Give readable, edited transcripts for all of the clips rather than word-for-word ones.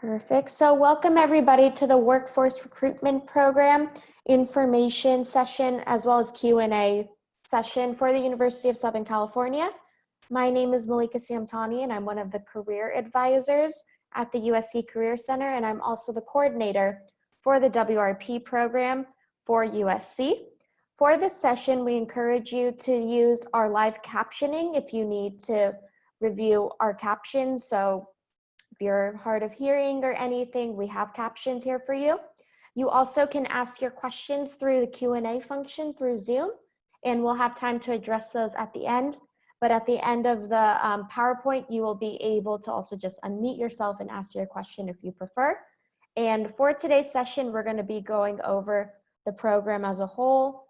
Perfect. So welcome everybody to the Workforce Recruitment Program information session as well as Q&A session for the University of Southern California. My name is Malika Samtani and I'm one of the career advisors at the USC Career Center, and I'm also the coordinator for the WRP program for USC. For this session, we encourage you to use our live captioning if you need to review our captions. So if you're hard of hearing or anything, we have captions here for you. You also can ask your questions through the Q&A function through Zoom, and we'll have time to address those at the end. But at the end of the PowerPoint, you will be able to also just unmute yourself and ask your question if you prefer. And for today's session, we're going to be going over the program as a whole,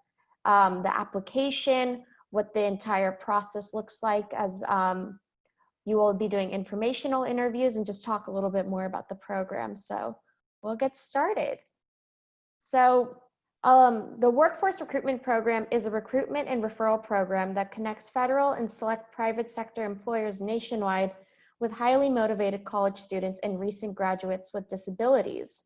the application, what the entire process looks like as you will be doing informational interviews, and just talk a little bit more about the program. So we'll get started. So the Workforce Recruitment Program is a recruitment and referral program that connects federal and select private sector employers nationwide with highly motivated college students and recent graduates with disabilities.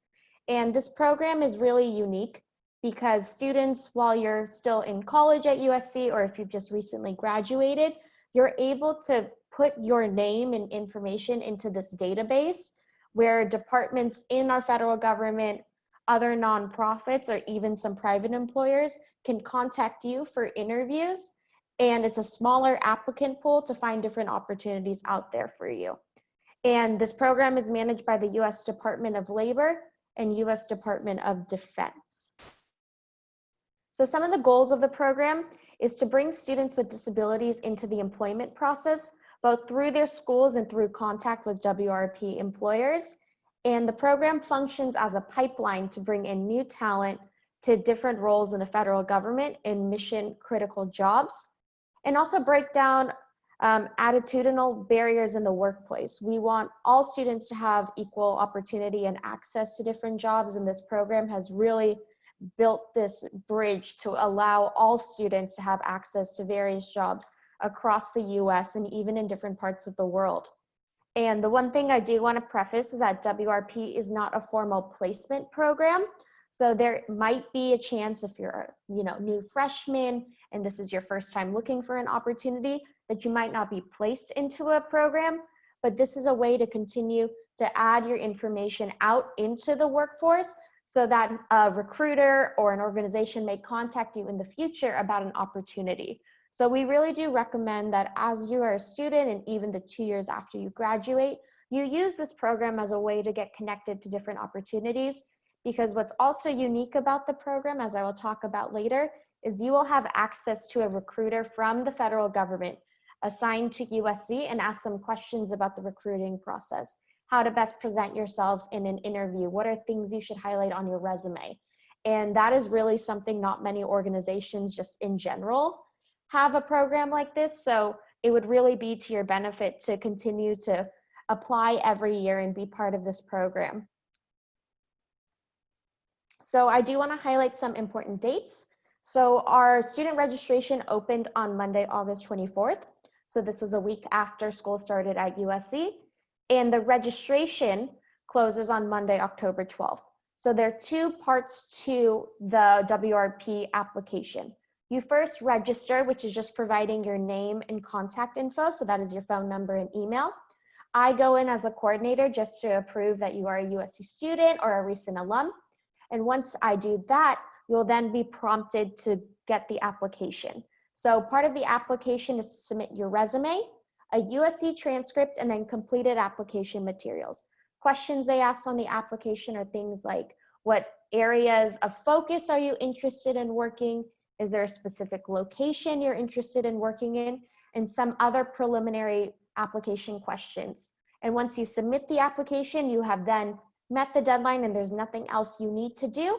And this program is really unique because students, while you're still in college at USC, or if you've just recently graduated, you're able to put your name and information into this database where departments in our federal government, other nonprofits, or even some private employers can contact you for interviews. And it's a smaller applicant pool to find different opportunities out there for you. And this program is managed by the U.S. Department of Labor and U.S. Department of Defense. So some of the goals of the program is to bring students with disabilities into the employment process, both through their schools and through contact with WRP employers. And the program functions as a pipeline to bring in new talent to different roles in the federal government in mission critical jobs, and also break down attitudinal barriers in the workplace. We want all students to have equal opportunity and access to different jobs, and this program has really built this bridge to allow all students to have access to various jobs across the US and even in different parts of the world. And the one thing I do want to preface is that WRP is not a formal placement program. So there might be a chance if you're a new freshman and this is your first time looking for an opportunity that you might not be placed into a program, but this is a way to continue to add your information out into the workforce so that a recruiter or an organization may contact you in the future about an opportunity. So we really do recommend that as you are a student and even the 2 years after you graduate, you use this program as a way to get connected to different opportunities, because what's also unique about the program, as I will talk about later, is you will have access to a recruiter from the federal government assigned to USC and ask them questions about the recruiting process, how to best present yourself in an interview, what are things you should highlight on your resume. And that is really something not many organizations just in general have a program like this, so it would really be to your benefit to continue to apply every year and be part of this program. So I do want to highlight some important dates. So our student registration opened on Monday, August 24th. So this was a week after school started at USC. And the registration closes on Monday, October 12th. So there are two parts to the WRP application. You first register, which is just providing your name and contact info. So that is your phone number and email. I go in as a coordinator just to approve that you are a USC student or a recent alum. And once I do that, you'll then be prompted to get the application. So part of the application is to submit your resume, a USC transcript, and then completed application materials. Questions they ask on the application are things like, what areas of focus are you interested in working? Is there a specific location you're interested in working in? And some other preliminary application questions. And once you submit the application, you have then met the deadline and there's nothing else you need to do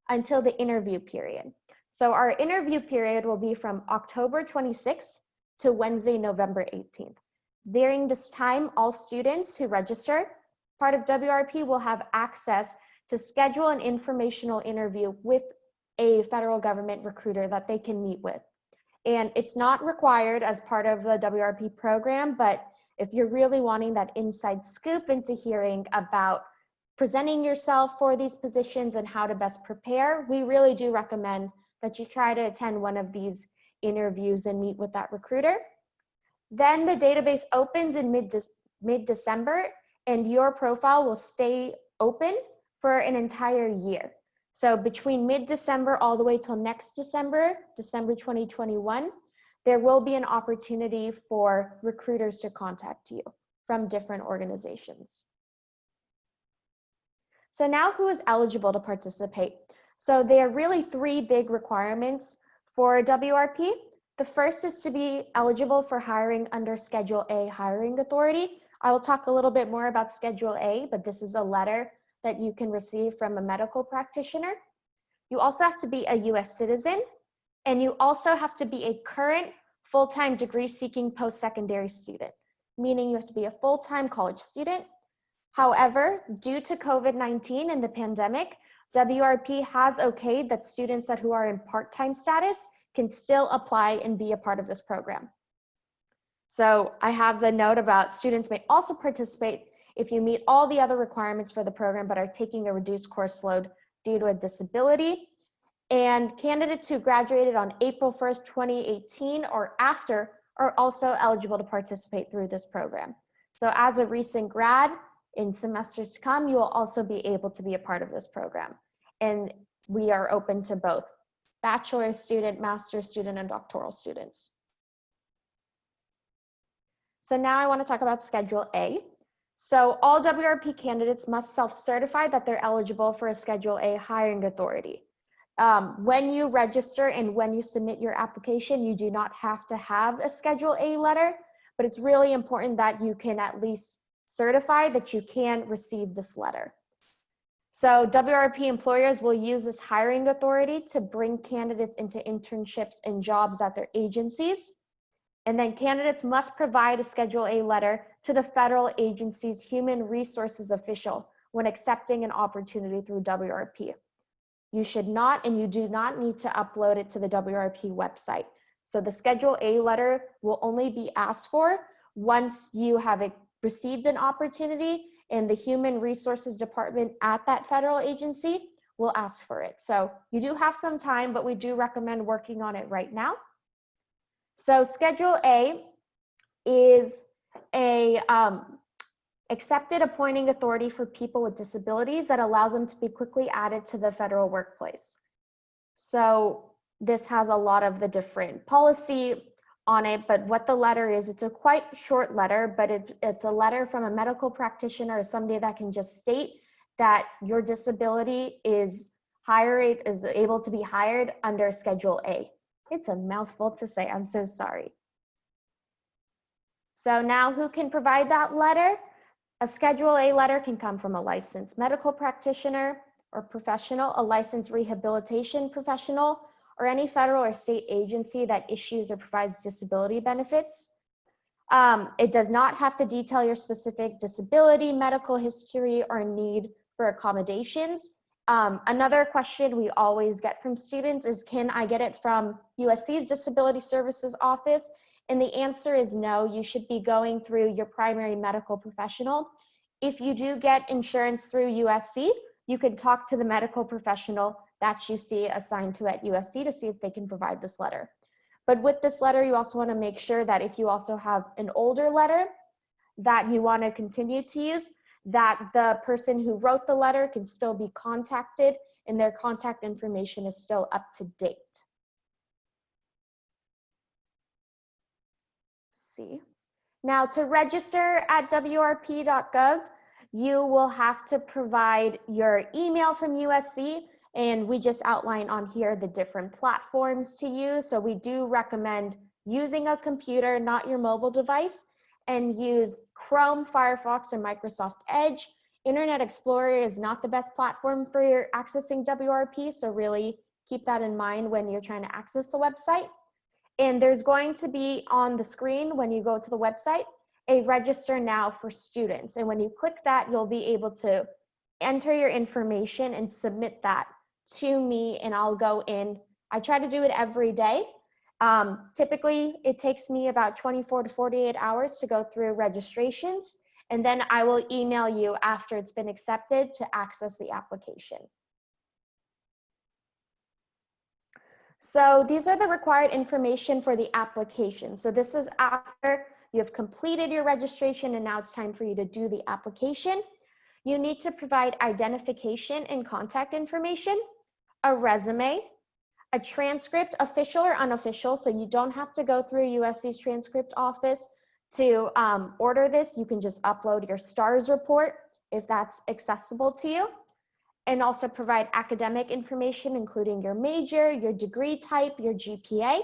until the interview period. So our interview period will be from October 26th to Wednesday, November 18th. During this time, all students who register, part of WRP, will have access to schedule an informational interview with a federal government recruiter that they can meet with. And it's not required as part of the WRP program, but if you're really wanting that inside scoop into hearing about presenting yourself for these positions and how to best prepare, we really do recommend that you try to attend one of these interviews and meet with that recruiter. Then the database opens in mid-December, and your profile will stay open for an entire year. So between mid-December all the way till next December, December 2021, there will be an opportunity for recruiters to contact you from different organizations. So now who is eligible to participate? So there are really three big requirements for WRP. The first is to be eligible for hiring under Schedule A hiring authority. I will talk a little bit more about Schedule A, but this is a letter that you can receive from a medical practitioner. You also have to be a US citizen, and you also have to be a current full-time degree-seeking post-secondary student, meaning you have to be a full-time college student. However, due to COVID-19 and the pandemic, WRP has okayed that students who are in part-time status can still apply and be a part of this program. So I have the note about students may also participate if you meet all the other requirements for the program but are taking a reduced course load due to a disability. And candidates who graduated on April 1st, 2018 or after are also eligible to participate through this program. So as a recent grad, in semesters to come, you will also be able to be a part of this program. And we are open to both bachelor student, master's student, and doctoral students. So now I want to talk about Schedule A. So all WRP candidates must self-certify that they're eligible for a Schedule A hiring authority. When you register and when you submit your application, you do not have to have a Schedule A letter, but it's really important that you can at least certify that you can receive this letter. So WRP employers will use this hiring authority to bring candidates into internships and jobs at their agencies. And then candidates must provide a Schedule A letter to the federal agency's human resources official when accepting an opportunity through WRP. You should not, and you do not need to upload it to the WRP website. So the Schedule A letter will only be asked for once you have received an opportunity and the human resources department at that federal agency will ask for it. So you do have some time, but we do recommend working on it right now. So Schedule A is a accepted appointing authority for people with disabilities that allows them to be quickly added to the federal workplace. So this has a lot of the different policy on it, but what the letter is, it's a quite short letter, but it's a letter from a medical practitioner or somebody that can just state that your disability is able to be hired under Schedule A. It's a mouthful to say, I'm so sorry. So now who can provide that letter? A Schedule A letter can come from a licensed medical practitioner or professional, a licensed rehabilitation professional, or any federal or state agency that issues or provides disability benefits. It does not have to detail your specific disability, medical history, or need for accommodations. Another question we always get from students is, can I get it from USC's Disability Services Office? And the answer is no, you should be going through your primary medical professional. If you do get insurance through USC, you can talk to the medical professional that you see assigned to at USC to see if they can provide this letter. But with this letter, you also want to make sure that if you also have an older letter that you want to continue to use, that the person who wrote the letter can still be contacted and their contact information is still up to date. Let's see. Now to register at wrp.gov, you will have to provide your email from USC, and we just outline on here the different platforms to use. So we do recommend using a computer, not your mobile device, and use Chrome, Firefox, or Microsoft Edge. Internet Explorer is not the best platform for your accessing WRP, so really keep that in mind when you're trying to access the website. And there's going to be on the screen when you go to the website a register now for students. And when you click that, you'll be able to enter your information and submit that to me, and I'll go in. I try to do it every day. Typically, it takes me about 24 to 48 hours to go through registrations, And then I will email you after it's been accepted to access the application. So these are the required information for the application. So this is after you have completed your registration and now it's time for you to do the application. You need to provide identification and contact information, a resume, a transcript, official or unofficial, so you don't have to go through USC's transcript office to order this. You can just upload your STARS report if that's accessible to you. And also provide academic information, including your major, your degree type, your GPA,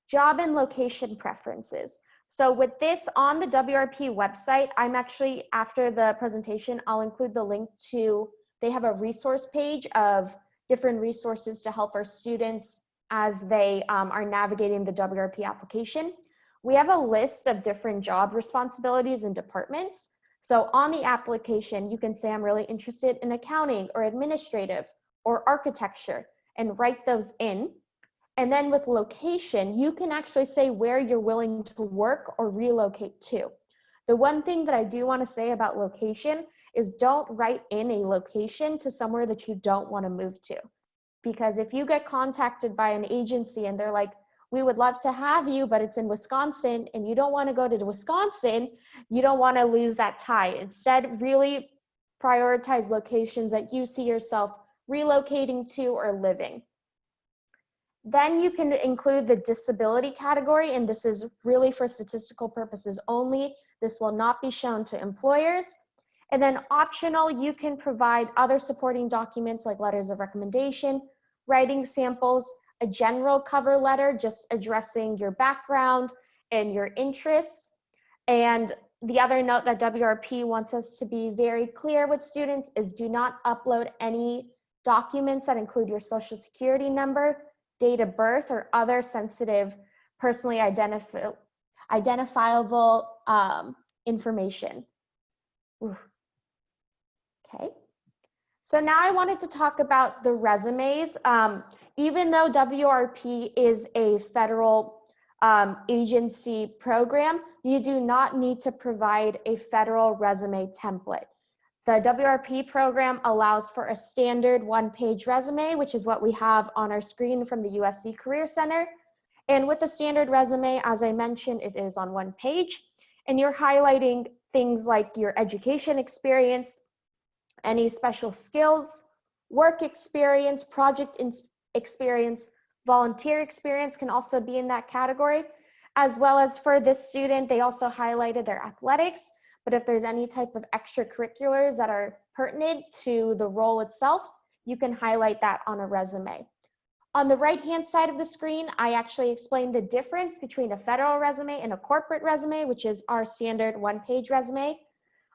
job and location preferences. So with this on the WRP website, I'm actually, after the presentation, I'll include the link to, they have a resource page of different resources to help our students as they are navigating the WRP application. We have a list of different job responsibilities and departments. So on the application, you can say, I'm really interested in accounting or administrative or architecture and write those in. And then with location, you can actually say where you're willing to work or relocate to. The one thing that I do want to say about location is don't write in a location to somewhere that you don't want to move to. Because if you get contacted by an agency and they're like, we would love to have you, but it's in Wisconsin, and you don't want to go to Wisconsin, you don't want to lose that tie. Instead, really prioritize locations that you see yourself relocating to or living. Then you can include the disability category, and this is really for statistical purposes only. This will not be shown to employers. And then optional, you can provide other supporting documents like letters of recommendation, writing samples, a general cover letter just addressing your background and your interests. And the other note that WRP wants us to be very clear with students is do not upload any documents that include your social security number, date of birth, or other sensitive, personally identifiable information. Ooh. Okay. So now I wanted to talk about the resumes. Even though WRP is a federal agency program, you do not need to provide a federal resume template. The WRP program allows for a standard one-page resume, which is what we have on our screen from the USC Career Center. And with the standard resume, as I mentioned, it is on one page. And you're highlighting things like your education experience, any special skills, work experience, project experience, volunteer experience can also be in that category. As well as for this student, they also highlighted their athletics, but if there's any type of extracurriculars that are pertinent to the role itself, you can highlight that on a resume. On the right-hand side of the screen, I actually explained the difference between a federal resume and a corporate resume, which is our standard one-page resume.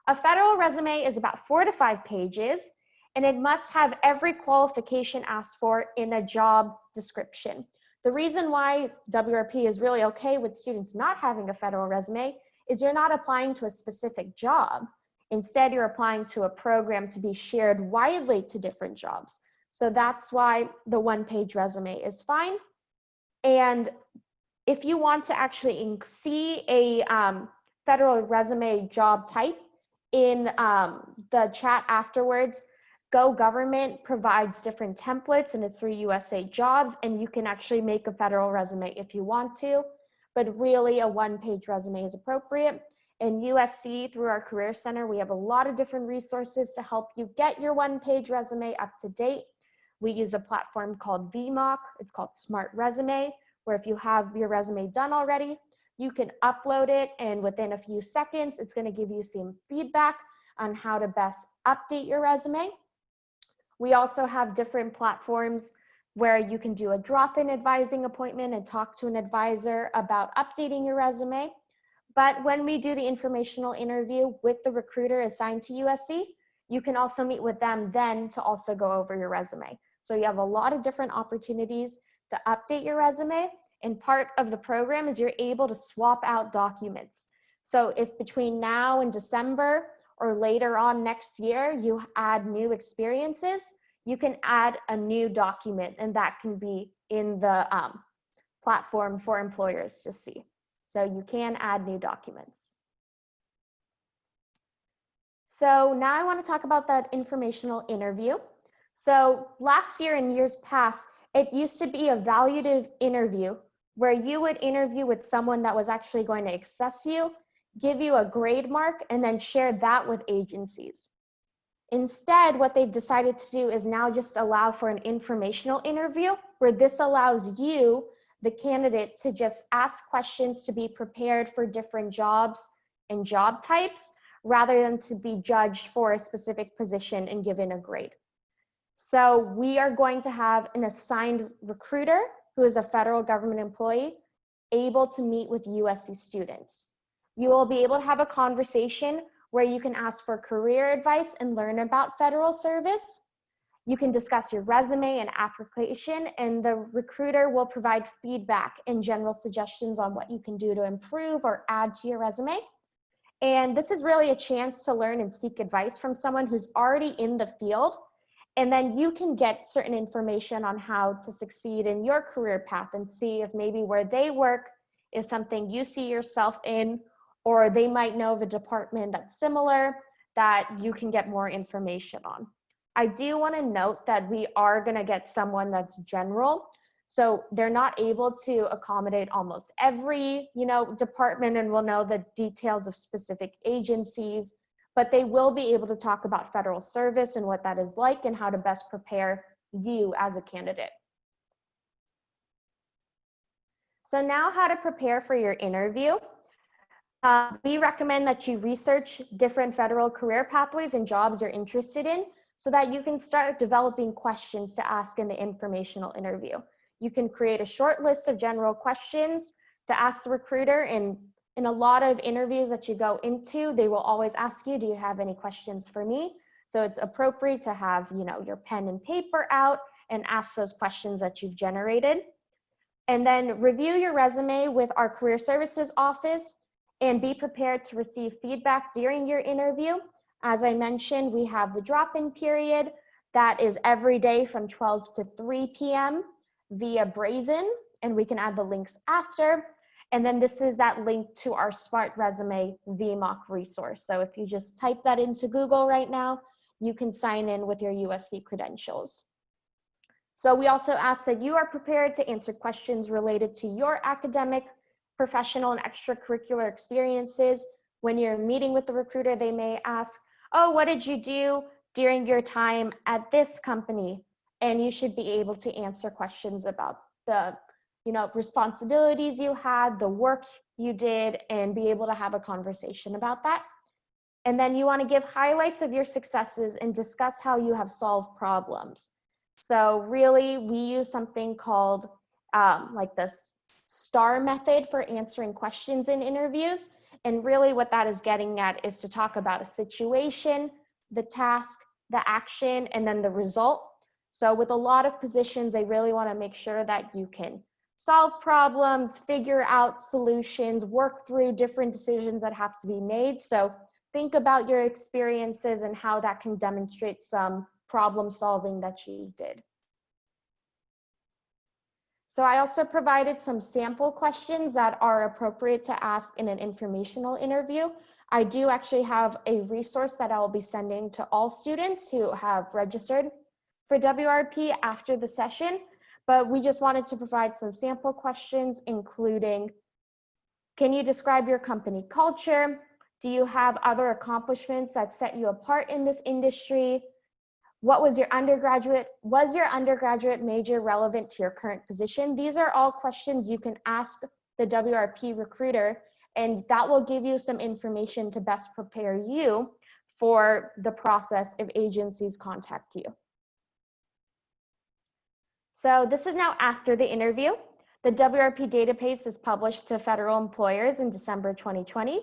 A federal resume is about 4 to 5 pages, and it must have every qualification asked for in a job description. The reason why WRP is really okay with students not having a federal resume is you're not applying to a specific job. Instead, you're applying to a program to be shared widely to different jobs. So that's why the one-page resume is fine. And if you want to actually see a federal resume job type in the chat afterwards, Go Government provides different templates, and it's through USA Jobs, and you can actually make a federal resume if you want to, but really a one-page resume is appropriate. In USC, through our Career Center, we have a lot of different resources to help you get your one-page resume up to date. We use a platform called VMock. It's called Smart Resume, where if you have your resume done already, you can upload it, and within a few seconds, it's going to give you some feedback on how to best update your resume. We also have different platforms where you can do a drop-in advising appointment and talk to an advisor about updating your resume. But when we do the informational interview with the recruiter assigned to USC, you can also meet with them then to also go over your resume. So you have a lot of different opportunities to update your resume, and part of the program is you're able to swap out documents. So if between now and December or later on next year, you add new experiences, you can add a new document, and that can be in the platform for employers to see. So you can add new documents. So now I want to talk about that informational interview. So last year and years past, it used to be a evaluative interview where you would interview with someone that was actually going to assess you, give you a grade mark, and then share that with agencies. Instead, what they've decided to do is now just allow for an informational interview where this allows you, the candidate, to just ask questions to be prepared for different jobs and job types rather than to be judged for a specific position and given a grade. So we are going to have an assigned recruiter who is a federal government employee able to meet with USC students. You will be able to have a conversation where you can ask for career advice and learn about federal service. You can discuss your resume and application, and the recruiter will provide feedback and general suggestions on what you can do to improve or add to your resume. And this is really a chance to learn and seek advice from someone who's already in the field. And then you can get certain information on how to succeed in your career path and see if maybe where they work is something you see yourself in, or they might know of a department that's similar that you can get more information on. I do want to note that we are going to get someone that's general. So they're not able to accommodate almost every, department and will know the details of specific agencies, but they will be able to talk about federal service and what that is like and how to best prepare you as a candidate. So now how to prepare for your interview. We recommend that you research different federal career pathways and jobs you're interested in so that you can start developing questions to ask in the informational interview. You can create a short list of general questions to ask the recruiter, and in a lot of interviews that you go into, they will always ask you, do you have any questions for me? So it's appropriate to have, your pen and paper out and ask those questions that you've generated. And then review your resume with our career services office and be prepared to receive feedback during your interview. As I mentioned, we have the drop-in period that is every day from 12 to 3 p.m. via Brazen, and we can add the links after. And then this is that link to our Smart Resume VMOC resource. So if you just type that into Google right now, you can sign in with your USC credentials. So we also ask that you are prepared to answer questions related to your academic, professional, and extracurricular experiences. When you're meeting with the recruiter, they may ask, oh, what did you do during your time at this company? And you should be able to answer questions about the responsibilities you had, the work you did, and be able to have a conversation about that. And then you want to give highlights of your successes and discuss how you have solved problems. So really, we use something called like the STAR method for answering questions in interviews. And really what that is getting at is to talk about a situation, the task, the action, and then the result. So with a lot of positions, they really want to make sure that you can solve problems, figure out solutions, work through different decisions that have to be made. So think about your experiences and how that can demonstrate some problem solving that you did. So I also provided some sample questions that are appropriate to ask in an informational interview. I do actually have a resource that I will be sending to all students who have registered for WRP after the session, but we just wanted to provide some sample questions, including, can you describe your company culture? Do you have other accomplishments that set you apart in this industry? What was your undergraduate major relevant to your current position? These are all questions you can ask the WRP recruiter, and that will give you some information to best prepare you for the process if agencies contact you. So this is now after the interview. The WRP database is published to federal employers in December 2020.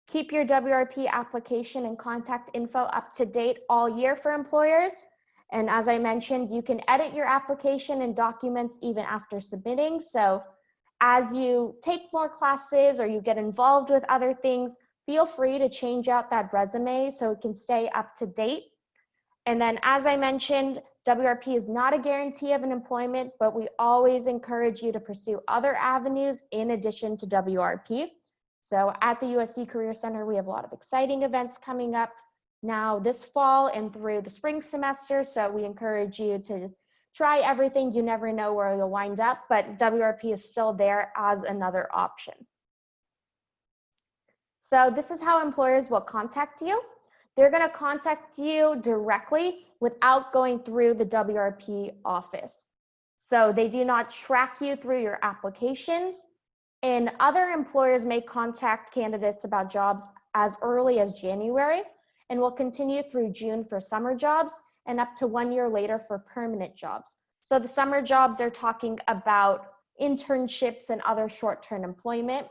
Keep your WRP application and contact info up to date all year for employers. And as I mentioned, you can edit your application and documents even after submitting. So as you take more classes or you get involved with other things, feel free to change out that resume so it can stay up to date. And then as I mentioned, WRP is not a guarantee of an employment, but we always encourage you to pursue other avenues in addition to WRP. So at the USC Career Center, we have a lot of exciting events coming up. now this fall and through the spring semester. So we encourage you to try everything. You never know where you'll wind up, but WRP is still there as another option. So this is how employers will contact you. They're going to contact you directly without going through the WRP office. So they do not track you through your applications, and other employers may contact candidates about jobs as early as January and will continue through June for summer jobs and up to 1 year later for permanent jobs. So the summer jobs are talking about internships and other short-term employment.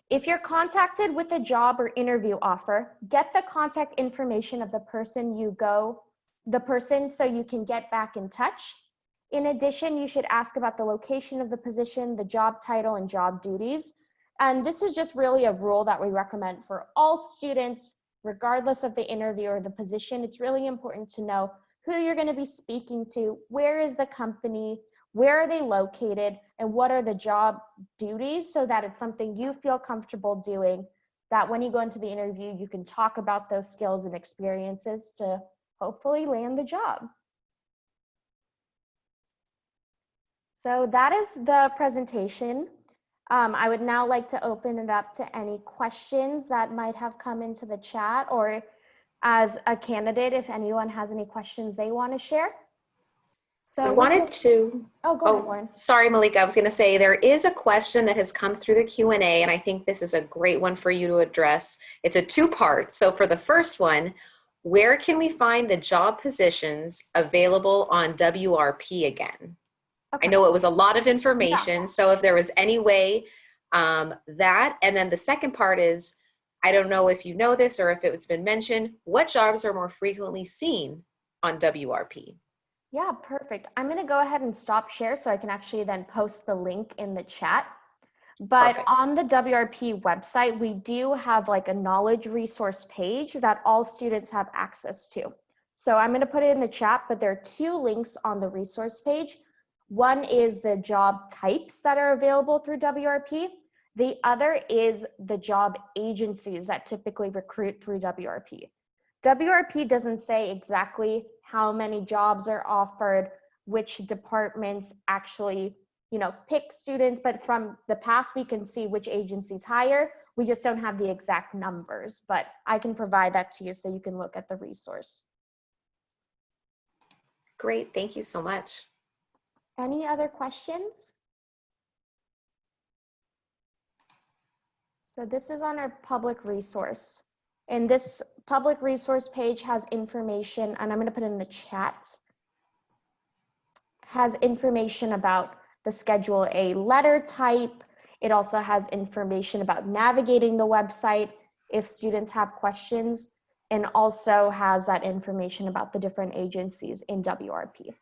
If you're contacted with a job or interview offer, get the contact information of the person so you can get back in touch. In addition, you should ask about the location of the position, the job title, and job duties. And this is just really a rule that we recommend for all students, regardless of the interview or the position. It's really important to know who you're going to be speaking to, where is the company, where are they located, and what are the job duties, so that it's something you feel comfortable doing, that when you go into the interview, you can talk about those skills and experiences to hopefully land the job. So that is the presentation. I would now like to open it up to any questions that might have come into the chat, or as a candidate, if anyone has any questions they want to share. So I wanted to. Oh, go ahead, Lauren. Sorry, Malika. I was going to say there is a question that has come through the Q&A, and I think this is a great one for you to address. It's a two-part. So for the first one, where can we find the job positions available on WRP again? Okay. I know it was a lot of information, yeah. So if there was any way that, and then the second part is, I don't know if you know this or if it's been mentioned, what jobs are more frequently seen on WRP? Yeah, perfect. I'm going to go ahead and stop share so I can actually then post the link in the chat. But perfect. On the WRP website, we do have like a knowledge resource page that all students have access to. So I'm going to put it in the chat, but there are two links on the resource page. One is the job types that are available through WRP. The other is the job agencies that typically recruit through WRP. WRP doesn't say exactly how many jobs are offered, which departments actually, pick students, but from the past we can see which agencies hire. We just don't have the exact numbers, but I can provide that to you so you can look at the resource. Great, thank you so much. Any other questions? So this is on our public resource. And this public resource page has information, and I'm going to put it in the chat, has information about the Schedule A letter type. It also has information about navigating the website if students have questions, and also has that information about the different agencies in WRP.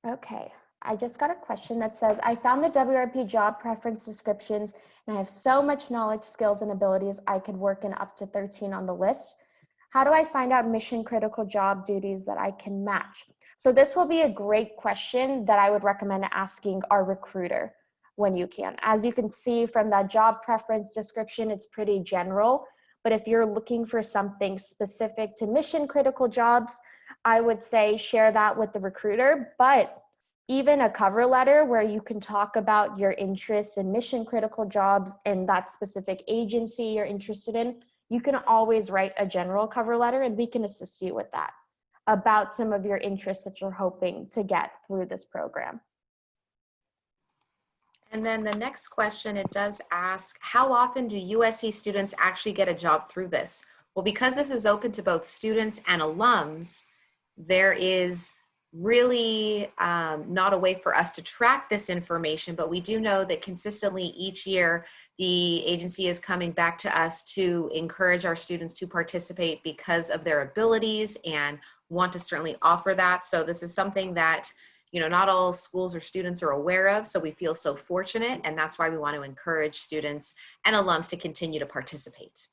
Okay. I just got a question that says, I found the WRP job preference descriptions and I have so much knowledge, skills, and abilities I could work in up to 13 on the list. How do I find out mission critical job duties that I can match? So this will be a great question that I would recommend asking our recruiter when you can. As you can see from that job preference description, it's pretty general, but if you're looking for something specific to mission critical jobs, I would say share that with the recruiter. But even a cover letter where you can talk about your interests in mission critical jobs and that specific agency you're interested in, you can always write a general cover letter and we can assist you with that about some of your interests that you're hoping to get through this program. And then the next question, it does ask, how often do USC students actually get a job through this? Well, because this is open to both students and alums, there is really not a way for us to track this information, but we do know that consistently each year the agency is coming back to us to encourage our students to participate because of their abilities and want to certainly offer that. So this is something that not all schools or students are aware of, so we feel so fortunate, and that's why we want to encourage students and alums to continue to participate.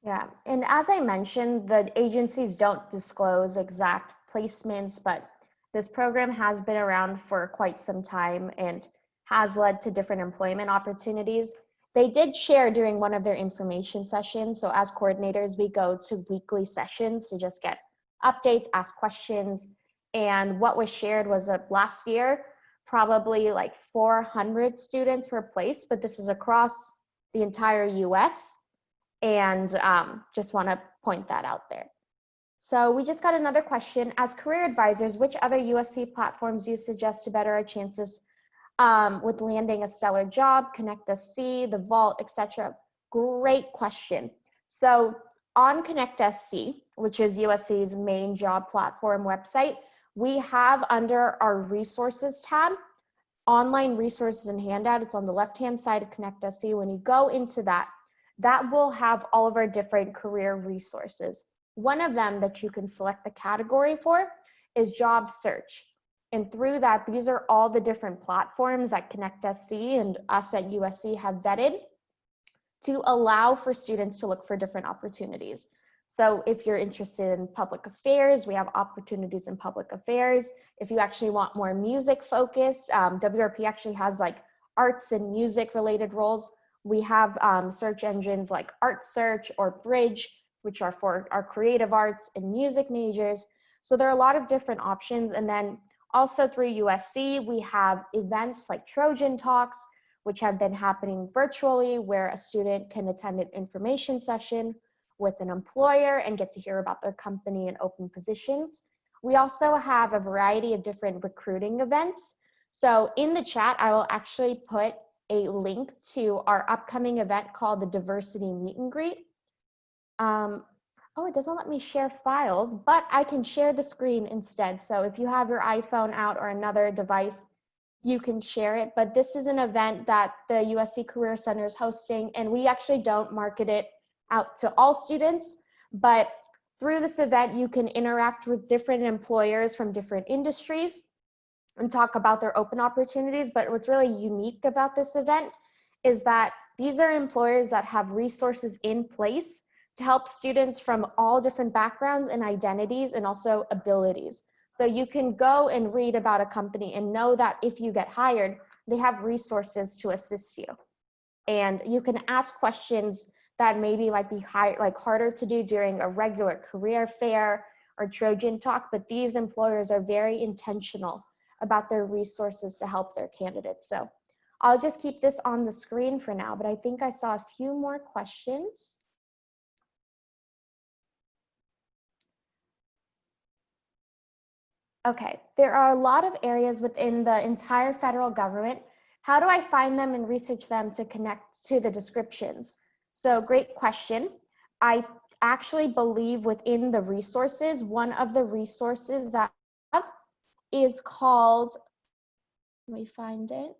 Yeah, and as I mentioned, the agencies don't disclose exact placements, but this program has been around for quite some time and has led to different employment opportunities. They did share during one of their information sessions. So as coordinators, we go to weekly sessions to just get updates, ask questions. And what was shared was that last year, probably like 400 students were placed, but this is across the entire US. And just want to point that out there. So we just got another question. As career advisors, which other USC platforms do you suggest to better our chances with landing a stellar job? Connect SC, the Vault, etc. Great question. So on Connect SC, which is USC's main job platform website, we have under our resources tab, online resources and handout. It's on the left-hand side of Connect SC. When you go into that, that will have all of our different career resources. One of them that you can select the category for is job search. And through that, these are all the different platforms that Connect SC and us at USC have vetted to allow for students to look for different opportunities. So if you're interested in public affairs, we have opportunities in public affairs. If you actually want more music focused, WRP actually has like arts and music related roles. We have search engines like Art Search or Bridge, which are for our creative arts and music majors. So there are a lot of different options. And then also through USC, we have events like Trojan Talks, which have been happening virtually, where a student can attend an information session with an employer and get to hear about their company and open positions. We also have a variety of different recruiting events. So in the chat, I will actually put a link to our upcoming event called the Diversity Meet and Greet. Oh, it doesn't let me share files, but I can share the screen instead. So if you have your iPhone out or another device, you can share it. But this is an event that the USC Career Center is hosting, and we actually don't market it out to all students, but through this event, you can interact with different employers from different industries and talk about their open opportunities. But what's really unique about this event is that these are employers that have resources in place to help students from all different backgrounds and identities and also abilities. So you can go and read about a company and know that if you get hired, they have resources to assist you. And you can ask questions that maybe might be harder to do during a regular career fair or Trojan Talk, but these employers are very intentional about their resources to help their candidates. So I'll just keep this on the screen for now, but I think I saw a few more questions. Okay, there are a lot of areas within the entire federal government. How do I find them and research them to connect to the descriptions? So great question. I actually believe within the resources, one of the resources that is called, let me find it,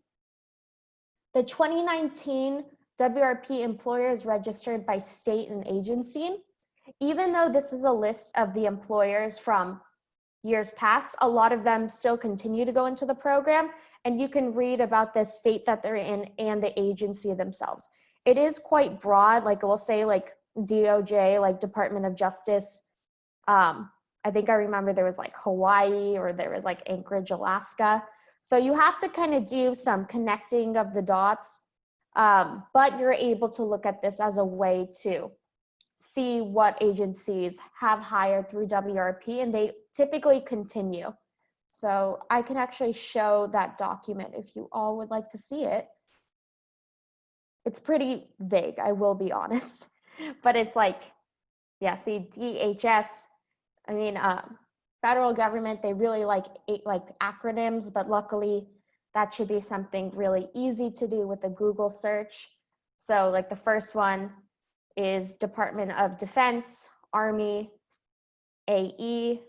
the 2019 WRP Employers Registered by State and Agency. Even though this is a list of the employers from years past, a lot of them still continue to go into the program, and you can read about the state that they're in and the agency themselves. It is quite broad, like we'll say like DOJ, like Department of Justice. I think I remember there was like Hawaii, or there was like Anchorage, Alaska. So you have to kind of do some connecting of the dots, but you're able to look at this as a way to see what agencies have hired through WRP, and they typically continue. So I can actually show that document if you all would like to see it. It's pretty vague, I will be honest, but it's like, yeah, see DHS, I mean, federal government, they really like acronyms, but luckily that should be something really easy to do with a Google search. So like the first one is Department of Defense, Army, AE.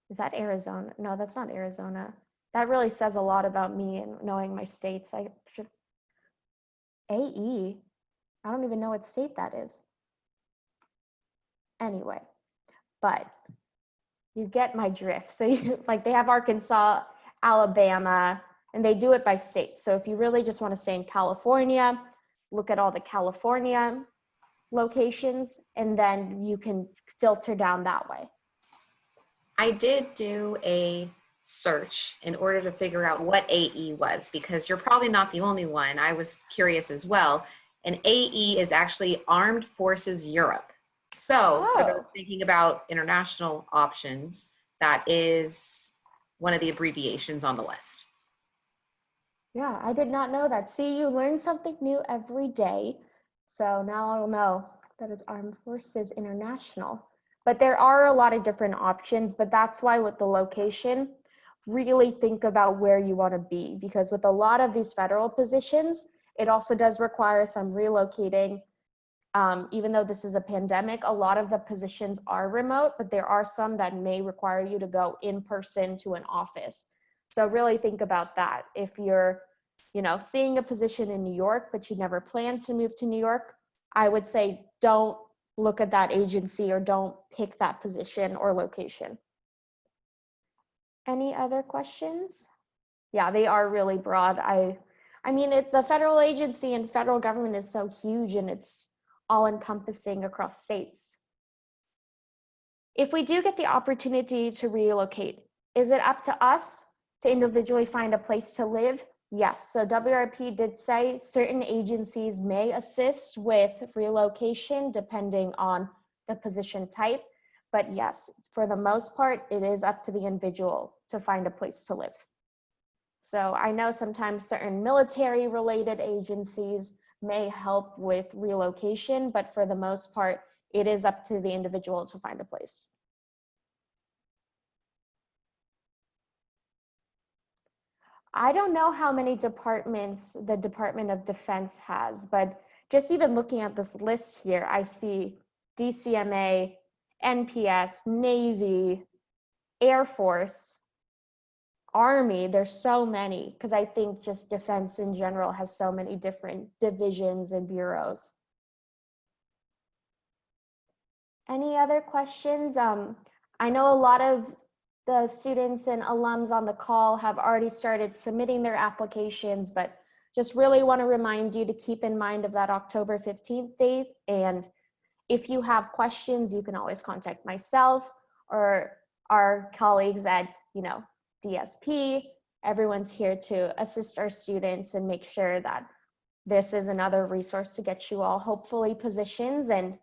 Is that Arizona? No, that's not Arizona. That really says a lot about me and knowing my states. I should, AE, I don't even know what state that is. Anyway, but you get my drift. So you, like they have Arkansas, Alabama, and they do it by state. So if you really just want to stay in California, look at all the California locations, and then you can filter down that way. I did do a search in order to figure out what AE was, because you're probably not the only one. I was curious as well. And AE is actually Armed Forces Europe. So for those Oh, thinking about international options, that is one of the abbreviations on the list. yeah, I did not know that. See, you learn something new every day. So now I'll know that it's Armed Forces International. But there are a lot of different options, but that's why with the location, really think about where you want to be, because with a lot of these federal positions, it also does require some relocating. Even though this is a pandemic, a lot of the positions are remote, but there are some that may require you to go in person to an office. So really think about that. If you're, seeing a position in New York, but you never plan to move to New York, I would say don't look at that agency or don't pick that position or location. Any other questions? Yeah, they are really broad. I mean, the federal agency and federal government is so huge, and it's all encompassing across states. If we do get the opportunity to relocate, is it up to us to individually find a place to live? Yes. So WRP did say certain agencies may assist with relocation depending on the position type. But yes, for the most part, it is up to the individual to find a place to live. So I know sometimes certain military related agencies may help with relocation, but for the most part, it is up to the individual to find a place. I don't know how many departments the Department of Defense has, but just even looking at this list here, I see DCMA, NPS, Navy, Air Force, Army. There's so many, because I think just defense in general has so many different divisions and bureaus. Any other questions? I know a lot of the students and alums on the call have already started submitting their applications, but just really want to remind you to keep in mind of that October 15th date. And if you have questions, you can always contact myself or our colleagues at, DSP. Everyone's here to assist our students and make sure that this is another resource to get you all hopefully positions. And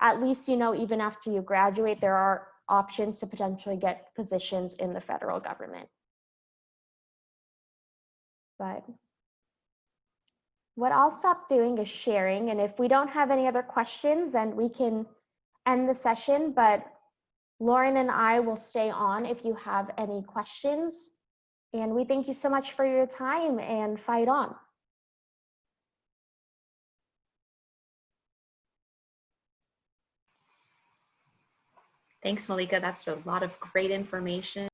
at least, even after you graduate, there are options to potentially get positions in the federal government. But what I'll stop doing is sharing, and if we don't have any other questions, then we can end the session, but Lauren and I will stay on if you have any questions. And we thank you so much for your time, and fight on. Thanks, Malika. That's a lot of great information.